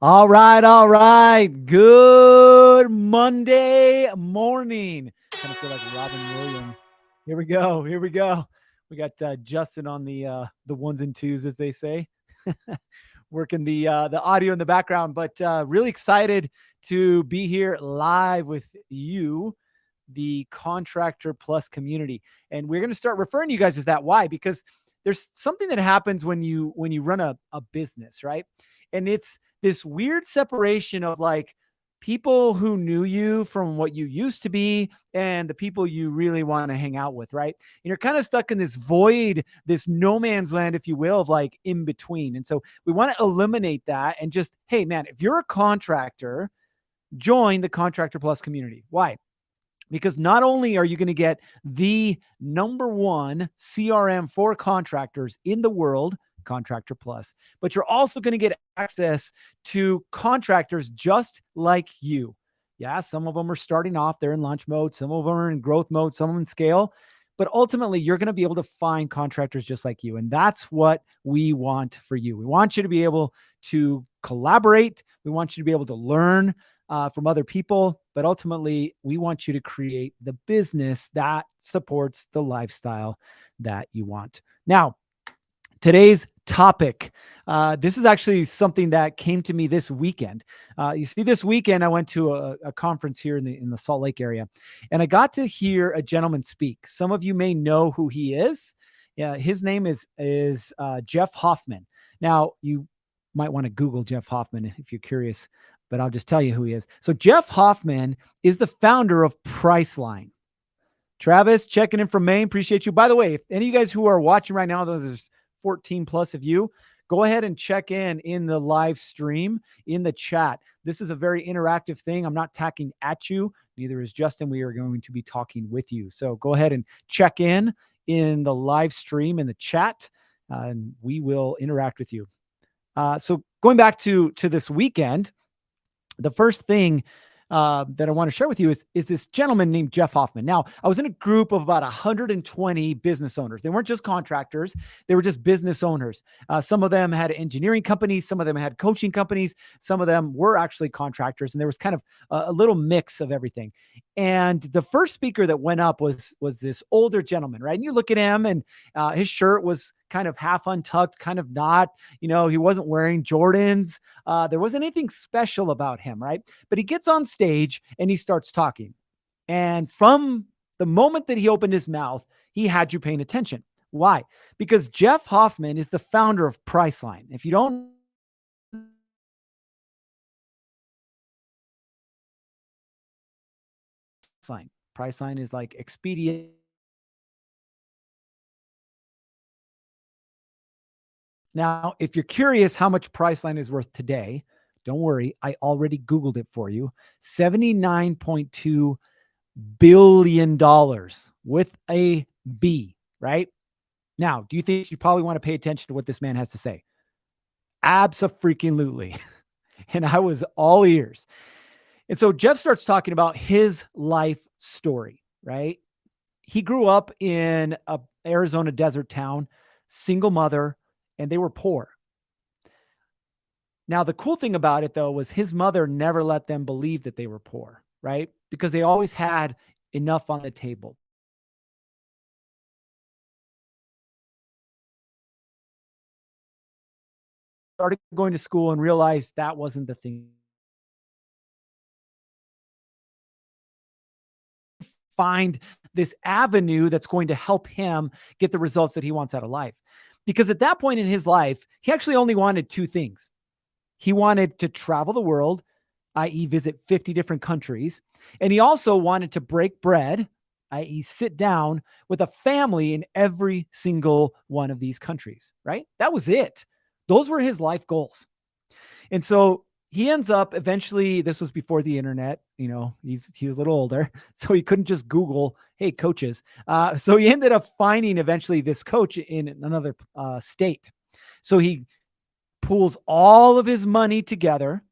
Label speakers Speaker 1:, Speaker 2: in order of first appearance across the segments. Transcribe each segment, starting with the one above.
Speaker 1: All right, all right. Good Monday morning. Kind of feel like Robin Williams. Here we go. Here we go. We got Justin on the ones and twos, as they say, working the audio in the background. But really excited to be here live with you, the Contractor Plus community, and we're going to start referring to you guys as that. Why? Because there's something that happens when you run a business, right? And it's this weird separation of like people who knew you from what you used to be and the people you really want to hang out with, right? And you're kind of stuck in this void, this no man's land, if you will, of like in between. And so we want to eliminate that and just, hey, man, if you're a contractor, join the Contractor Plus community. Why? Because not only are you going to get the number one CRM for contractors in the world, Contractor Plus, but you're also going to get access to contractors just like you. Yeah, some of them are starting off, they're in launch mode, some of them are in growth mode, some of them in scale, but ultimately you're going to be able to find contractors just like you. And that's what we want for you. We want you to be able to collaborate. We want you to be able to learn from other people, but ultimately we want you to create the business that supports the lifestyle that you want. Now, today's topic, this is actually something that came to me this weekend. You see, this weekend I went to a conference here in the Salt Lake area, and I got to hear a gentleman speak. Some of you may know who he is. Yeah, his name is Jeff Hoffman. Now, you might want to Google Jeff Hoffman if you're curious, but I'll just tell you who he is. So Jeff Hoffman is the founder of Priceline. Travis, checking in from Maine. Appreciate you. By the way, if any of you guys who are watching right now, those 14 plus of you, go ahead and check in the live stream, in the chat. This is a very interactive thing. I'm not talking at you. Neither is Justin. We are going to be talking with you. So go ahead and check in the live stream, in the chat, and we will interact with you. So going back to this weekend, the first thing that I want to share with you is this gentleman named Jeff Hoffman. Now, I was in a group of about 120 business owners. They weren't just contractors. They were just business owners. Some of them had engineering companies. Some of them had coaching companies. Some of them were actually contractors. And there was kind of a little mix of everything. And the first speaker that went up was this older gentleman, right? And you look at him and his shirt was kind of half untucked, kind of not, he wasn't wearing Jordans. There wasn't anything special about him, right? But he gets on stage and he starts talking. And from the moment that he opened his mouth, he had you paying attention. Why? Because Jeff Hoffman is the founder of Priceline. If you don't Priceline is like Expedia. Now, if you're curious how much Priceline is worth today, don't worry. I already Googled it for you. $79.2 billion with a B, right? Now, do you think you probably want to pay attention to what this man has to say? Abso-freaking-lutely. And I was all ears. And so Jeff starts talking about his life story, right? He grew up in a Arizona desert town, single mother, and they were poor. Now, the cool thing about it, though, was his mother never let them believe that they were poor, right? Because they always had enough on the table. Started going to school and realized that wasn't the thing. Find this avenue that's going to help him get the results that he wants out of life. Because at that point in his life, he actually only wanted two things. He wanted to travel the world, i.e. visit 50 different countries. And he also wanted to break bread, i.e. sit down with a family in every single one of these countries, right? That was it. Those were his life goals. And so he ends up eventually, this was before the internet, he was a little older, so he couldn't just Google, hey, coaches. So he ended up finding eventually this coach in another state. So he pulls all of his money together,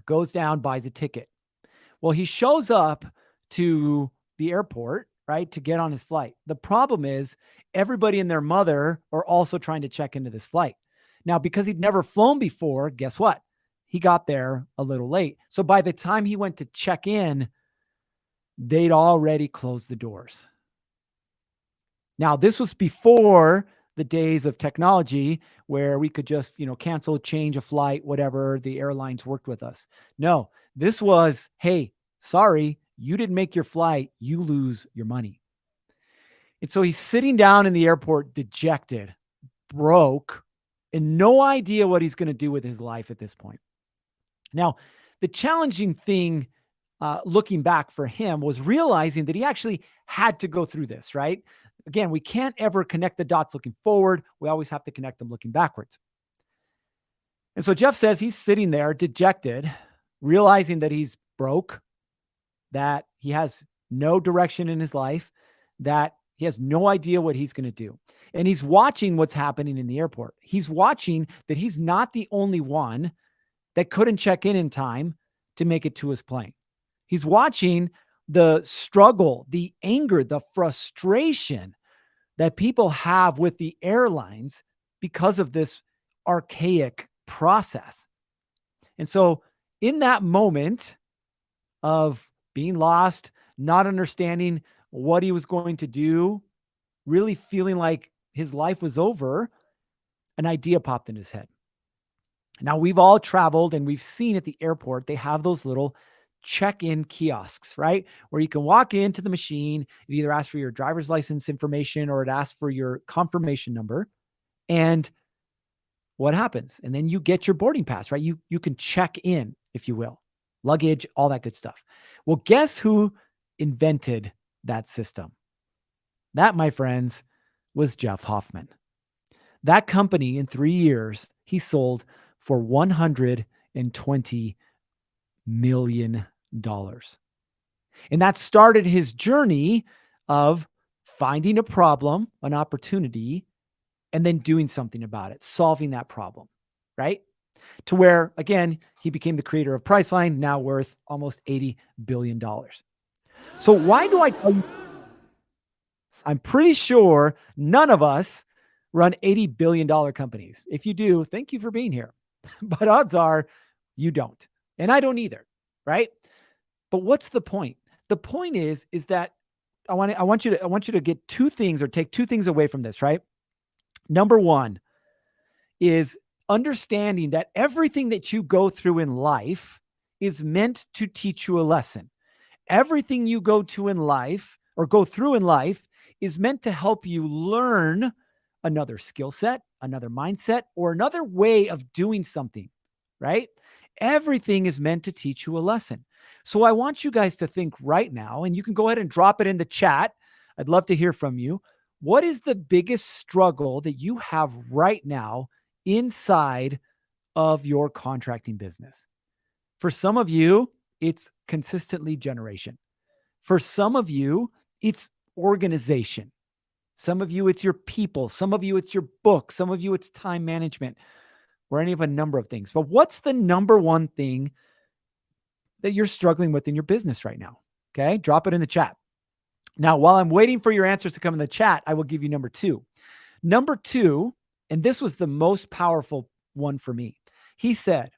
Speaker 1: goes down, buys a ticket. Well, he shows up to the airport, right, to get on his flight. The problem is everybody and their mother are also trying to check into this flight. Now, because he'd never flown before, guess what? he got there a little late. So by the time he went to check in, they'd already closed the doors. Now, this was before the days of technology where we could just, cancel, change a flight, whatever. The airlines worked with us. No, this was, hey, sorry, you didn't make your flight. You lose your money. And so he's sitting down in the airport, dejected, broke, and no idea what he's going to do with his life at this point. Now, the challenging thing looking back for him was realizing that he actually had to go through this, right? Again, we can't ever connect the dots looking forward. We always have to connect them looking backwards. And so Jeff says he's sitting there dejected, realizing that he's broke, that he has no direction in his life, that he has no idea what he's going to do. And he's watching what's happening in the airport. He's watching that he's not the only one that couldn't check in time to make it to his plane. He's watching the struggle, the anger, the frustration that people have with the airlines because of this archaic process. And so in that moment of being lost, not understanding what he was going to do, really feeling like his life was over, an idea popped in his head. Now, we've all traveled and we've seen at the airport, they have those little check-in kiosks, right? Where you can walk into the machine, it either asks for your driver's license information or it asks for your confirmation number. And what happens? And then you get your boarding pass, right? You can check in, if you will, luggage, all that good stuff. Well, guess who invented that system? That, my friends, was Jeff Hoffman. That company in 3 years, he sold for $120 million. And that started his journey of finding a problem, an opportunity, and then doing something about it, solving that problem, right? To where, again, he became the creator of Priceline, now worth almost $80 billion. So why do I tell you? I'm pretty sure none of us run $80 billion companies. If you do, thank you for being here. But odds are you don't. And I don't either, right? But what's the point? The point is that I want you to get two things or take two things away from this, right? Number one is understanding that everything that you go through in life is meant to teach you a lesson. Everything you go through in life is meant to help you learn another skill set, another mindset, or another way of doing something, right? Everything is meant to teach you a lesson. So I want you guys to think right now, and you can go ahead and drop it in the chat. I'd love to hear from you. What is the biggest struggle that you have right now inside of your contracting business? For some of you, it's consistent lead generation. For some of you, it's organization. Some of you, it's your people. Some of you, it's your book. Some of you, it's time management, or any of a number of things. But what's the number one thing that you're struggling with in your business right now? Okay, drop it in the chat. Now, while I'm waiting for your answers to come in the chat, I will give you number two. Number two, and this was the most powerful one for me. He said,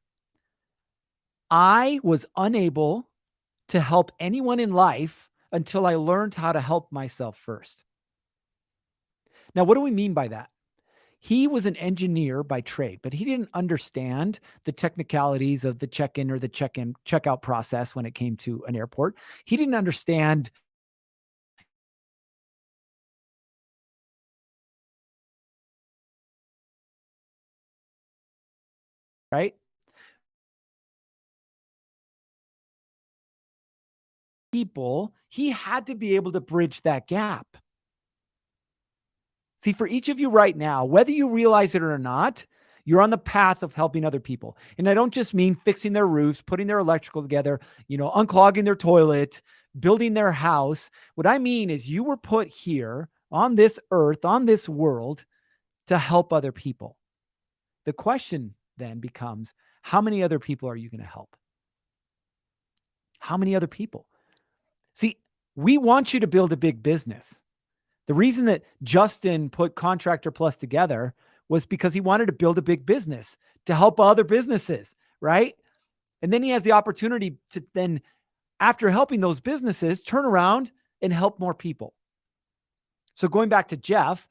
Speaker 1: I was unable to help anyone in life until I learned how to help myself first. Now, what do we mean by that? He was an engineer by trade, but he didn't understand the technicalities of the check-in or the checkout process when it came to an airport. He didn't understand right? People, he had to be able to bridge that gap. See, for each of you right now, whether you realize it or not, you're on the path of helping other people. And I don't just mean fixing their roofs, putting their electrical together, unclogging their toilet, building their house. What I mean is you were put here on this earth, on this world, to help other people. The question then becomes, how many other people are you going to help? How many other people? See, we want you to build a big business. The reason that Justin put Contractor together was because he wanted to build a big business to help other businesses, right? And then he has the opportunity to then, after helping those businesses, turn around and help more people. So going back to Jeff,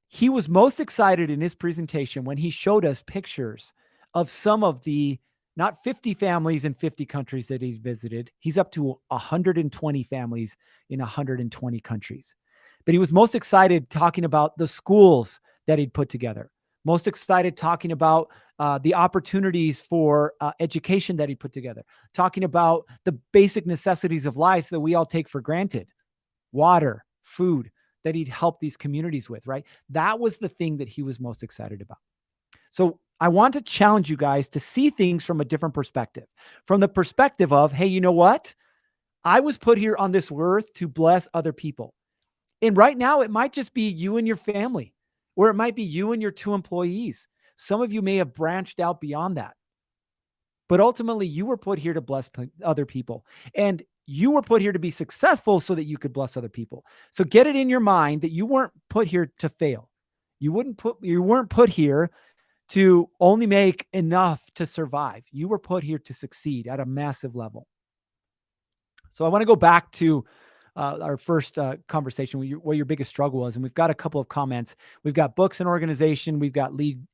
Speaker 1: he was most excited in his presentation when he showed us pictures of some of the, not 50 families in 50 countries that he visited. He's up to 120 families in 120 countries. But he was most excited talking about the schools that he'd put together. Most excited talking about the opportunities for education that he put together. Talking about the basic necessities of life that we all take for granted. Water, food, that he'd help these communities with, right? That was the thing that he was most excited about. So I want to challenge you guys to see things from a different perspective. From the perspective of, hey, you know what? I was put here on this earth to bless other people. And right now, it might just be you and your family, or it might be you and your 2 employees. Some of you may have branched out beyond that. But ultimately, you were put here to bless other people. And you were put here to be successful so that you could bless other people. So get it in your mind that you weren't put here to fail. You weren't put here to only make enough to survive. You were put here to succeed at a massive level. So I want to go back to our first conversation, what your biggest struggle was. And we've got a couple of comments. We've got books and organization, we've got lead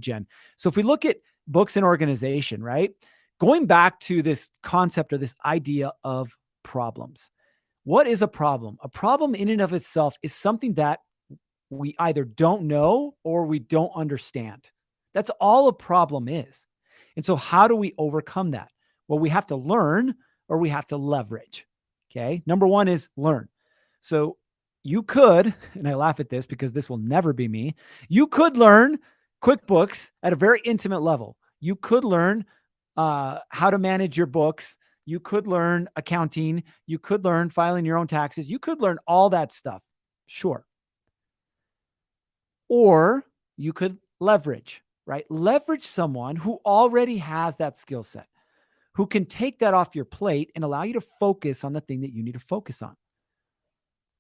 Speaker 1: gen. So if we look at books and organization, right? Going back to this concept or this idea of problems. What is a problem? A problem in and of itself is something that we either don't know or we don't understand. That's all a problem is. And so how do we overcome that? Well, we have to learn or we have to leverage. Okay. Number one is learn. So you could, and I laugh at this because this will never be me. You could learn QuickBooks at a very intimate level. You could learn how to manage your books. You could learn accounting. You could learn filing your own taxes. You could learn all that stuff. Sure. Or you could leverage, right? Leverage someone who already has that skill set, who can take that off your plate and allow you to focus on the thing that you need to focus on.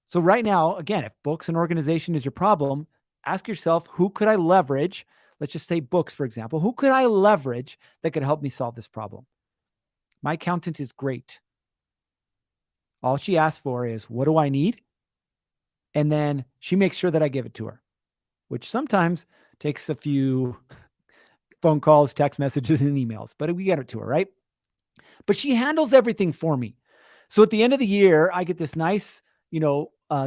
Speaker 1: So right now, again, if books and organization is your problem, ask yourself, who could I leverage? Let's just say books, for example. Who could I leverage that could help me solve this problem? My accountant is great. All she asks for is, what do I need? And then she makes sure that I give it to her, which sometimes takes a few phone calls, text messages, and emails, but we get it to her, right? But she handles everything for me. So at the end of the year, I get this nice,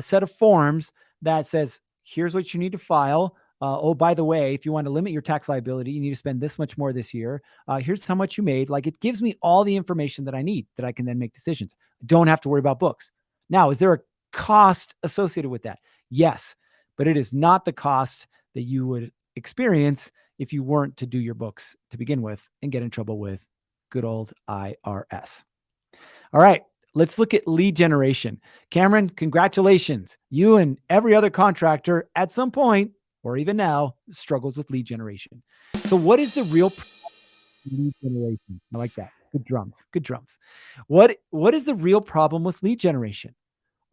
Speaker 1: set of forms that says, here's what you need to file. Oh, by the way, if you want to limit your tax liability, you need to spend this much more this year. Here's how much you made. Like, it gives me all the information that I need that I can then make decisions. Don't have to worry about books. Now, is there a cost associated with that? Yes, but it is not the cost that you would experience if you weren't to do your books to begin with and get in trouble with good old IRS. All right, let's look at lead generation. Cameron, congratulations. You and every other contractor at some point, or even now, struggles with lead generation. So what is the real lead generation? I like that. Good drums. Good drums. What is the real problem with lead generation?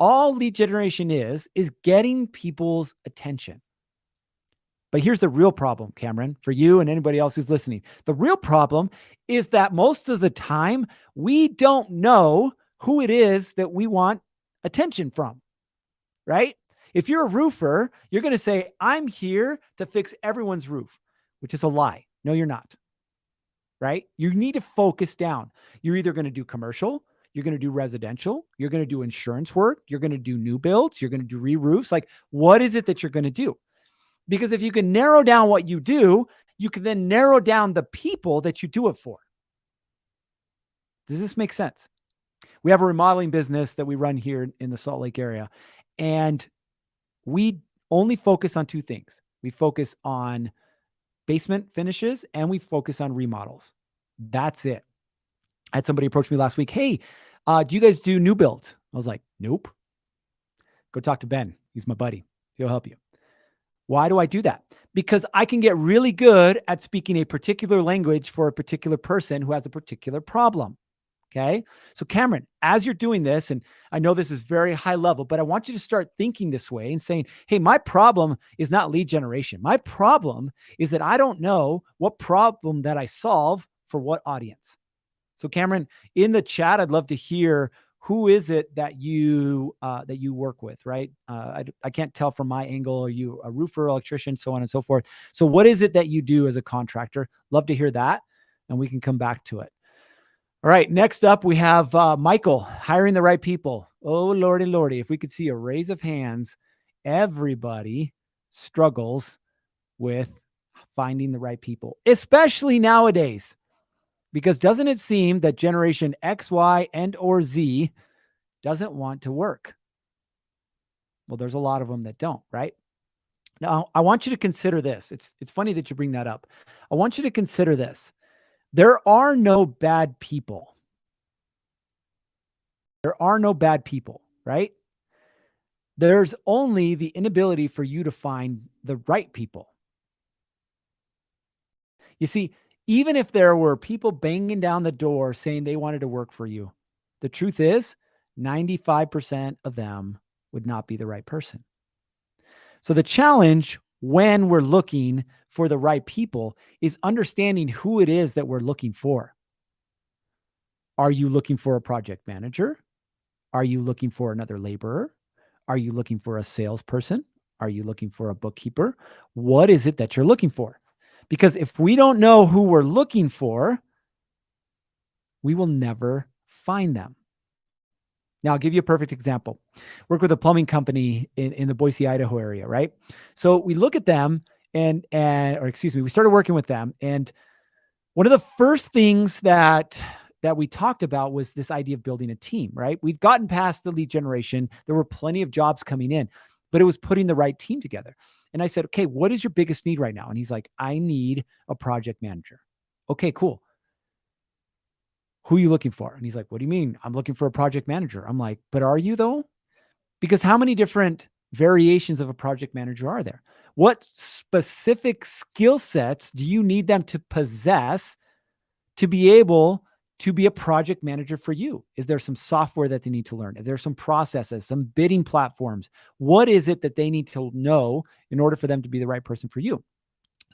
Speaker 1: All lead generation is getting people's attention. But here's the real problem, Cameron, for you and anybody else who's listening. The real problem is that most of the time, we don't know who it is that we want attention from, right? If you're a roofer, you're going to say, I'm here to fix everyone's roof, which is a lie. No, you're not, right? You need to focus down. You're either going to do commercial, you're going to do residential, you're going to do insurance work, you're going to do new builds, you're going to do re-roofs. Like, what is it that you're going to do? Because if you can narrow down what you do, you can then narrow down the people that you do it for. Does this make sense? We have a remodeling business that we run here in the Salt Lake area, and we only focus on 2 things. We focus on basement finishes and we focus on remodels. That's it. I had somebody approach me last week. Hey, do you guys do new builds? I was like, nope. Go talk to Ben. He's my buddy. He'll help you. Why do I do that? Because I can get really good at speaking a particular language for a particular person who has a particular problem. Okay. So Cameron, as you're doing this, and I know this is very high level, but I want you to start thinking this way and saying, hey, my problem is not lead generation. My problem is that I don't know what problem that I solve for what audience? So Cameron, in the chat, I'd love to hear, who is it that you work with, right? I can't tell from my angle. Are you a roofer, electrician, so on and so forth? So what is it that you do as a contractor? Love to hear that, and we can come back to it. All right, next up we have Michael, hiring the right people. Oh, Lordy, Lordy, if we could see a raise of hands, everybody struggles with finding the right people, especially nowadays. Because doesn't it seem that generation X, Y, and or Z doesn't want to work? Well, there's a lot of them that don't, right? Now, I want you to consider this. It's funny that you bring that up. I want you to consider this. There are no bad people. There are no bad people, right? There's only the inability for you to find the right people. You see, even if there were people banging down the door saying they wanted to work for you, the truth is 95% of them would not be the right person. So the challenge when we're looking for the right people is understanding who it is that we're looking for. Are you looking for a project manager? Are you looking for another laborer? Are you looking for a salesperson? Are you looking for a bookkeeper? What is it that you're looking for? Because if we don't know who we're looking for, we will never find them. Now, I'll give you a perfect example. Work with a plumbing company in the Boise, Idaho area, right? So we look at them we started working with them. And one of the first things that we talked about was this idea of building a team, right? We'd gotten past the lead generation. There were plenty of jobs coming in, but it was putting the right team together. And I said, okay, what is your biggest need right now? And he's like, I need a project manager. Okay, cool. Who are you looking for? And he's like, what do you mean? I'm looking for a project manager. I'm like, but are you though? Because how many different variations of a project manager are there? What specific skill sets do you need them to possess to be able to be a project manager for you? Is there some software that they need to learn? Is there some processes, some bidding platforms? What is it that they need to know in order for them to be the right person for you?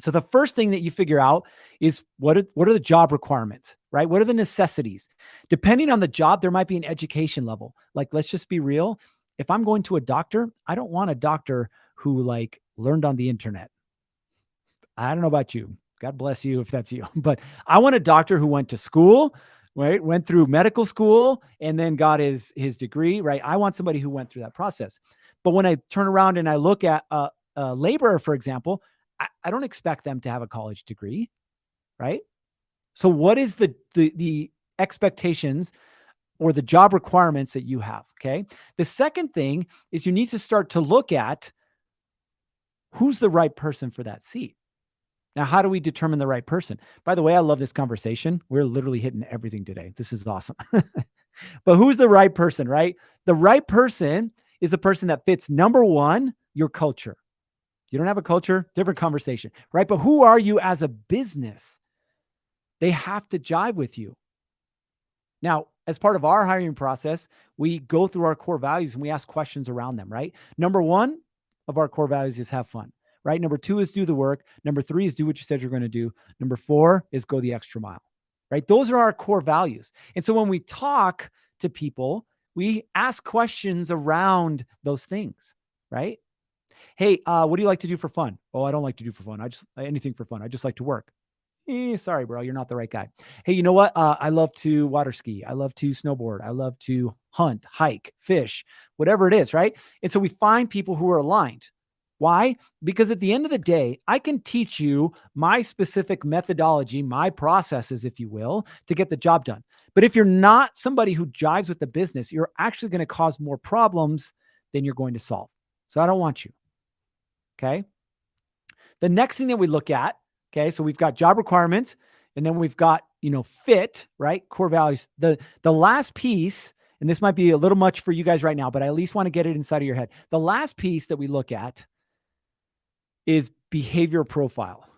Speaker 1: So the first thing that you figure out is what are the job requirements, right? What are the necessities? Depending on the job, there might be an education level. Like, let's just be real. If I'm going to a doctor, I don't want a doctor who learned on the internet. I don't know about you. God bless you if that's you. But I want a doctor who went to school, right? Went through medical school and then got his degree, right? I want somebody who went through that process. But when I turn around and I look at a laborer, for example, I don't expect them to have a college degree, right? So what is the expectations or the job requirements that you have, okay? The second thing is you need to start to look at who's the right person for that seat. Now, how do we determine the right person? By the way, I love this conversation. We're literally hitting everything today. This is awesome. But who's the right person, right? The right person is the person that fits, number one, your culture. You don't have a culture, different conversation, right? But who are you as a business? They have to jive with you. Now, as part of our hiring process, we go through our core values and we ask questions around them, right? Number one of our core values is have fun, right? Number two is do the work. Number three is do what you said you're going to do. Number four is go the extra mile, right? Those are our core values. And so when we talk to people, we ask questions around those things, right? Hey, what do you like to do for fun? Oh, I don't like to do for fun. Anything for fun. I just like to work. Sorry, bro. You're not the right guy. Hey, you know what? I love to water ski. I love to snowboard. I love to hunt, hike, fish, whatever it is, right? And so we find people who are aligned. Why? Because at the end of the day, I can teach you my specific methodology, my processes, if you will, to get the job done. But if you're not somebody who jives with the business, you're actually going to cause more problems than you're going to solve. So I don't want you. Okay. The next thing that we look at, okay, so we've got job requirements and then we've got, fit, right? Core values. The last piece, and this might be a little much for you guys right now, but I at least want to get it inside of your head. The last piece that we look at is behavior profile.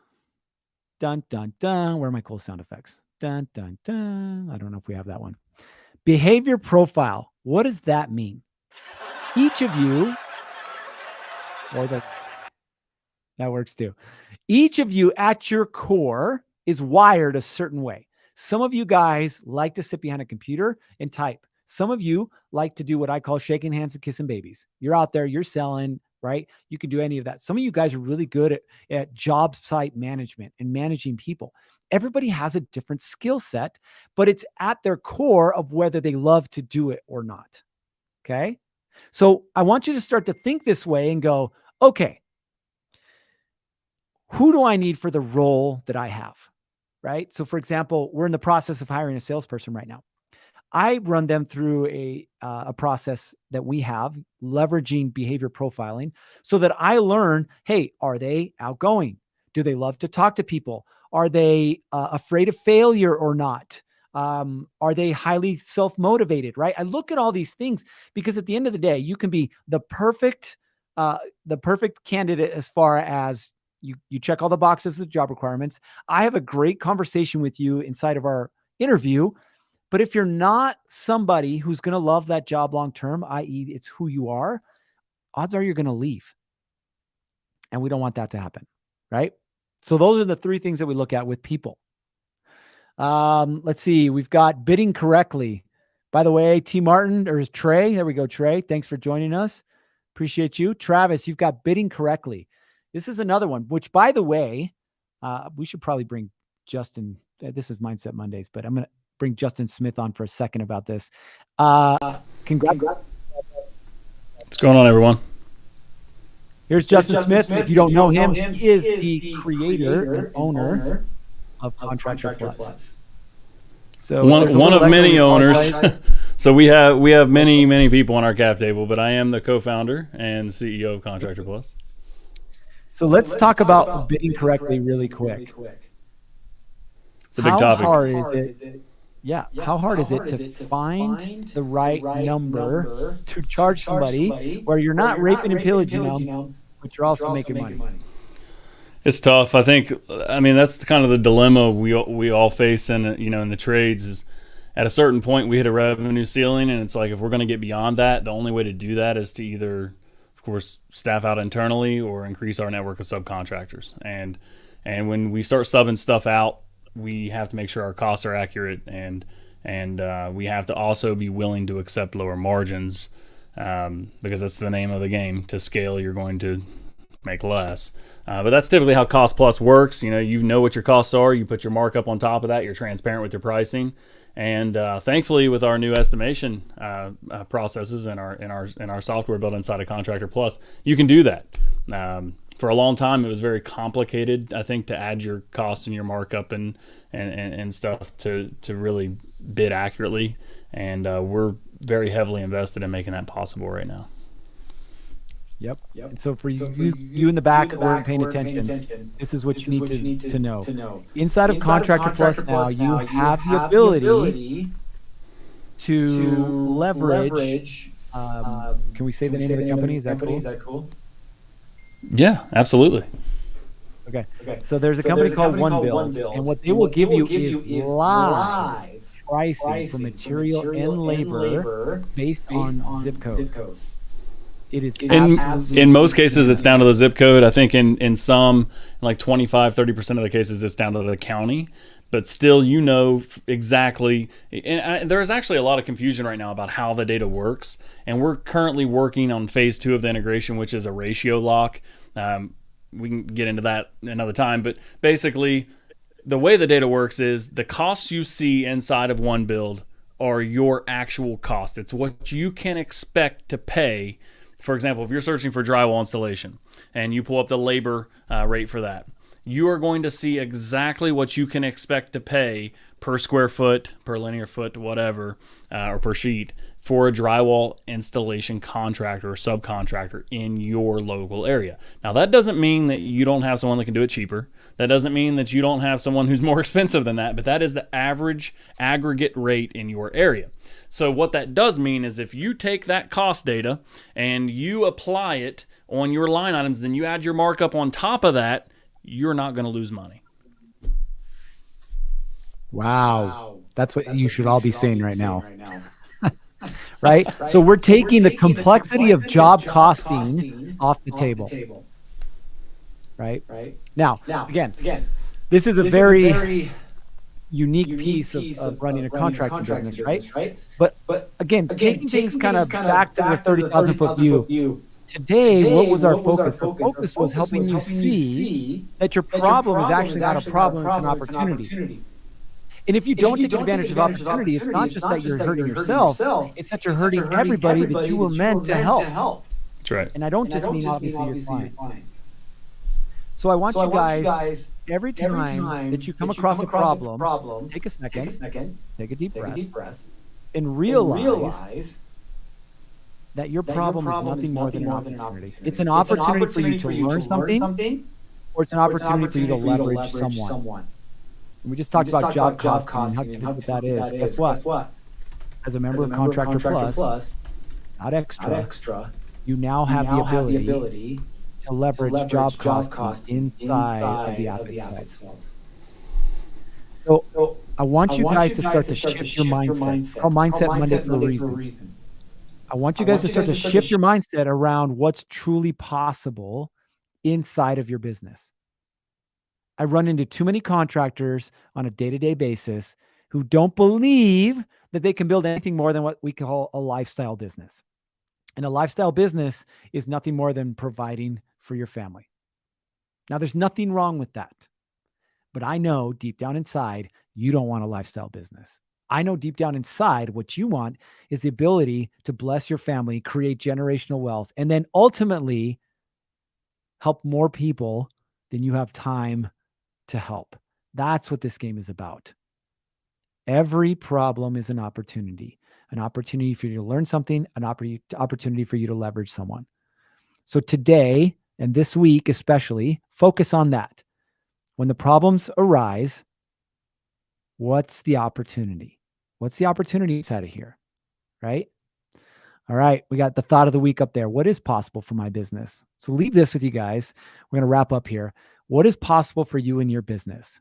Speaker 1: Dun, dun, dun. Where are my cool sound effects? Dun, dun, dun. I don't know if we have that one. Behavior profile. What does that mean? Each of you, that works too. Each of you at your core is wired a certain way. Some of you guys like to sit behind a computer and type. Some of you like to do what I call shaking hands and kissing babies. You're out there, you're selling, right? You can do any of that. Some of you guys are really good at job site management and managing people. Everybody has a different skill set, but it's at their core of whether they love to do it or not. Okay. So I want you to start to think this way and go, okay, who do I need for the role that I have? Right. So for example, we're in the process of hiring a salesperson right now. I run them through a process that we have, leveraging behavior profiling, so that I learn, hey, are they outgoing? Do they love to talk to people? Are they afraid of failure or not? Are they highly self-motivated, right? I look at all these things because at the end of the day, you can be the perfect candidate as far as you check all the boxes of job requirements. I have a great conversation with you inside of our interview. But if you're not somebody who's going to love that job long-term, i.e. it's who you are, odds are you're going to leave. And we don't want that to happen, right? So those are the three things that we look at with people. Let's see. We've got bidding correctly. By the way, T. Martin, or is Trey? There we go, Trey. Thanks for joining us. Appreciate you. Travis, you've got bidding correctly. This is another one, which, by the way, we should probably bring Justin. This is Mindset Mondays, but I'm going to bring Justin Smith on for a second about this. Congrats.
Speaker 2: What's going on, everyone?
Speaker 1: Here's Justin Smith. If you don't know him, he is the creator and owner of Contractor Plus. So
Speaker 2: one of many owners. So we have many people on our cap table, but I am the co-founder and CEO of Contractor Plus.
Speaker 1: So let's talk about bidding correctly really quick.
Speaker 2: It's a big topic.
Speaker 1: How hard is it? Yeah. How hard is it to find the right number to charge somebody where you're not raping and pillaging them, but you're also making money?
Speaker 2: It's tough. I mean, that's kind of the dilemma we all face in the trades is at a certain point we hit a revenue ceiling, and it's like if we're going to get beyond that, the only way to do that is to either, of course, staff out internally or increase our network of subcontractors. And when we start subbing stuff out, we have to make sure our costs are accurate, and we have to also be willing to accept lower margins because that's the name of the game. To scale, you're going to make less. But that's typically how Cost Plus works. You know what your costs are. You put your markup on top of that. You're transparent with your pricing. And thankfully, with our new estimation processes and our software built inside of Contractor Plus, you can do that. For a long time, it was very complicated, I think, to add your costs and your markup and stuff to really bid accurately. And we're very heavily invested in making that possible right now.
Speaker 1: Yep. And so for you in the back who aren't paying attention, this is what you need to know. Inside of Contractor Plus now, you have the ability to leverage. Can we say the name of the company? Is that cool?
Speaker 2: Yeah, absolutely.
Speaker 1: Okay. So there's a company called OneBuild, and what they will give you is live pricing for material and labor based on zip code. It is
Speaker 2: in most cases it's down to the zip code. I think in some, like 25-30% of the cases, it's down to the county. But still, exactly. And there is actually a lot of confusion right now about how the data works. And we're currently working on phase 2 of the integration, which is a ratio lock. We can get into that another time. But basically, the way the data works is the costs you see inside of OneBuild are your actual cost. It's what you can expect to pay. For example, if you're searching for drywall installation and you pull up the labor rate for that, you are going to see exactly what you can expect to pay per square foot, per linear foot, whatever, or per sheet for a drywall installation contractor or subcontractor in your local area. Now, that doesn't mean that you don't have someone that can do it cheaper. That doesn't mean that you don't have someone who's more expensive than that, but that is the average aggregate rate in your area. So what that does mean is if you take that cost data and you apply it on your line items, then you add your markup on top of that, you're not going to lose money.
Speaker 1: Wow. That's what you should all be saying right now. Right? So we're taking the complexity of job costing off the table. Right? Now, again, this is a very unique piece of running a contracting business, right? But again, taking things kind of back to the 30,000 foot view. Today, what was our focus? Our focus was helping you see that your problem is actually not a problem, it's an opportunity. And if you don't take advantage of opportunity, it's not just that you're hurting yourself, it's that you're hurting everybody that you were meant to help.
Speaker 2: That's right.
Speaker 1: And I don't just mean obviously your clients. So I want you guys, every time that you come across a problem, take a second, take a deep breath, and realize that your problem is nothing more than an opportunity. It's an opportunity for you to learn something, or it's an opportunity for you to leverage someone. And we just talked about job costing and how difficult that is. Guess what? As a member of Contractor Plus, not extra, you now have the ability to leverage job costing inside of the app itself. So I want you guys to start to shift your mindset. It's called Mindset Monday for a reason. I want you guys to start to shift your mindset around what's truly possible inside of your business. I run into too many contractors on a day-to-day basis who don't believe that they can build anything more than what we call a lifestyle business. And a lifestyle business is nothing more than providing for your family. Now, there's nothing wrong with that. But I know deep down inside, you don't want a lifestyle business. I know deep down inside, what you want is the ability to bless your family, create generational wealth, and then ultimately help more people than you have time to help. That's what this game is about. Every problem is an opportunity for you to learn something, an opportunity for you to leverage someone. So today and this week especially, focus on that. When the problems arise, what's the opportunity? What's the opportunity inside of here, right? All right, we got the thought of the week up there. What is possible for my business? So leave this with you guys. We're going to wrap up here. What is possible for you in your business?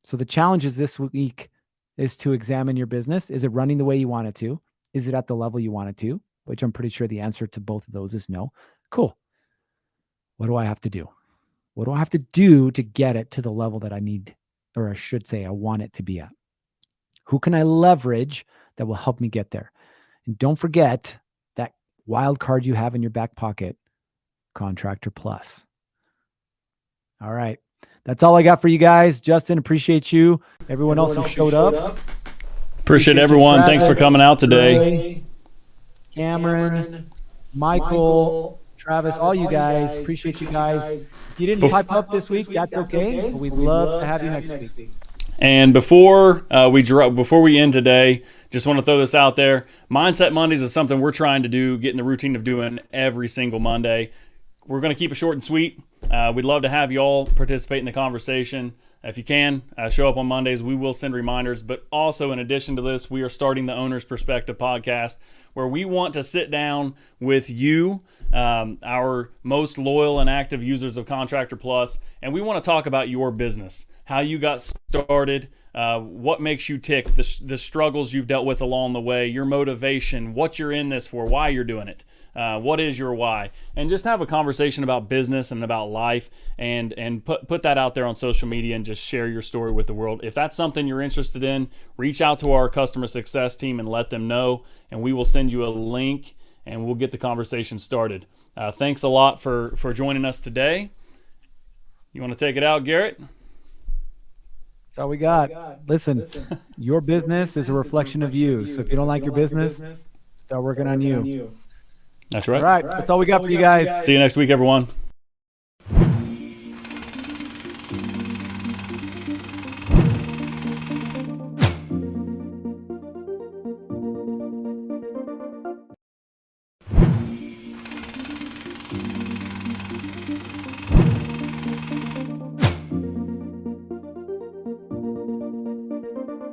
Speaker 1: So the challenges this week is to examine your business. Is it running the way you want it to? Is it at the level you want it to? Which I'm pretty sure the answer to both of those is no. Cool. What do I have to do? What do I have to do to get it to the level that I need, or I should say I want it to be at? Who can I leverage that will help me get there? And don't forget that wild card you have in your back pocket, Contractor Plus. All right. That's all I got for you guys. Justin, appreciate you. Everyone else who showed up.
Speaker 2: Appreciate everyone. Thanks for coming out today.
Speaker 1: Ray, Cameron, Michael, Travis, all you guys. Appreciate you guys. If you didn't pipe up this week, that's okay. But we'd love to have you next week.
Speaker 2: And before we end today, just want to throw this out there. Mindset Mondays is something we're trying to do, get in the routine of doing every single Monday. We're going to keep it short and sweet. We'd love to have you all participate in the conversation. If you can, show up on Mondays. We will send reminders. But also, in addition to this, we are starting the Owner's Perspective podcast, where we want to sit down with you, our most loyal and active users of Contractor Plus, and we want to talk about your business, how you got started, what makes you tick, the struggles you've dealt with along the way, your motivation, what you're in this for, why you're doing it. What is your why? And just have a conversation about business and about life, and put that out there on social media and just share your story with the world. If that's something you're interested in, reach out to our customer success team and let them know, and we will send you a link and we'll get the conversation started. Thanks a lot for joining us today. You want to take it out, Gerritt?
Speaker 1: That's all we got. Listen, your business is a reflection of you. So if you don't like your business, start working on you.
Speaker 2: That's right.
Speaker 1: All right. That's all we got for you guys.
Speaker 2: See you next week, everyone.